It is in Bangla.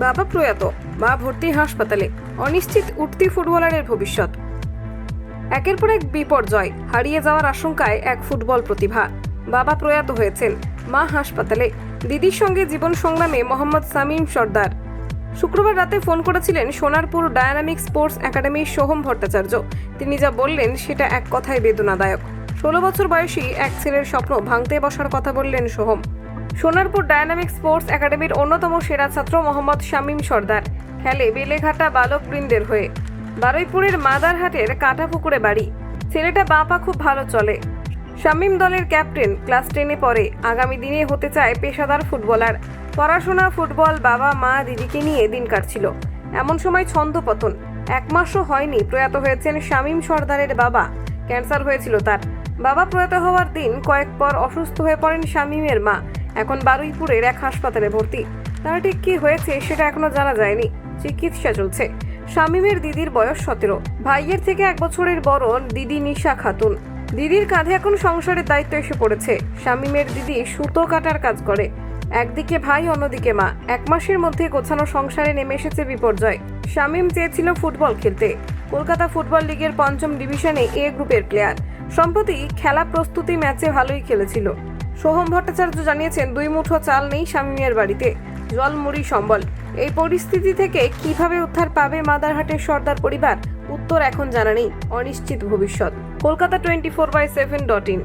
বাবা প্রয়াত, মা ভর্তি হাসপাতালে, অনিশ্চিত উঠতি ফুটবলারের ভবিষ্যৎ। একের পর এক বিপর্যয়, হারিয়ে যাওয়ার আশঙ্কায় এক ফুটবল প্রতিভা। বাবা প্রয়াত হয়েছেন, মা হাসপাতালে। দিদির সঙ্গে জীবন সংগ্রামে মোহাম্মদ শামীম সর্দার। শুক্রবার রাতে ফোন করেছিলেন সোনারপুর ডায়নামিক স্পোর্টস একাডেমির সোহম ভট্টাচার্য। তিনি যা বললেন সেটা এক কথায় বেদনাদায়ক। 16 বছর বয়সী এক ছেলের স্বপ্ন ভাঙতে বসার কথা বললেন সোহম। সোনারপুর ডায়নামিক স্পোর্টস একাডেমির অন্যতম সেরা ছাত্র মোহাম্মদ শামীম সর্দার খেলে বেলেঘাটা বালক বৃন্দের হয়ে। বারুইপুরের মাদারহাটের কাঁটাপুকুরে বাড়ি। ছেলেটা বাঁ পা খুব ভালো চলে। শামীম দলের ক্যাপ্টেন, ক্লাস 10-এ পড়ে। আগামী দিনে হতে চায় পেশাদার ফুটবলার। পড়াশোনা, ফুটবল, বাবা মা দিদিকে নিয়ে দিন কাটছিল। এমন সময় ছন্দপতন। 1 মাসও হয়নি প্রয়াত হয়েছেন শামীম সর্দারের বাবা। ক্যান্সার হয়েছিল তার। বাবা প্রয়াত হওয়ার দিন কয়েক পর অসুস্থ হয়ে পড়েন শামীমের মা। এখন বারুইপুরের এক হাসপাতালে ভর্তি। তার ঠিক কি হয়েছে সেটা এখনো জানা যায়নি। চিকিৎসা চলছে। শামীমের দিদির বয়স 17। ভাইয়ের থেকে 1 বছরের বড় দিদি নিশা খাতুন। দিদির কাঁধে এখন সংসারের দায়িত্ব এসে পড়েছে। শামীমের দিদি সুতো কাটার কাজ করে। একদিকে ভাই, অন্যদিকে মা। 1 মাসের মধ্যে গোছানো সংসারে নেমে এসেছে বিপর্যয়। শামীম চেয়েছিল ফুটবল খেলতে। কলকাতা ফুটবল লিগের 5ম ডিভিশনে এ গ্রুপের প্লেয়ার। সম্প্রতি খেলা প্রস্তুতি ম্যাচে ভালোই খেলেছিল। সোহম ভট্টাচার্য জানিয়েছেন, 2 মুঠো চাল নেই শামীমের বাড়িতে। জল, মুড়ি, সম্বল। এই পরিস্থিতি থেকে কিভাবে উদ্ধার পাবে মাদারহাটের সর্দার পরিবার? উত্তর এখন জানা নেই। অনিশ্চিত ভবিষ্যৎ। কলকাতা 24/7.in।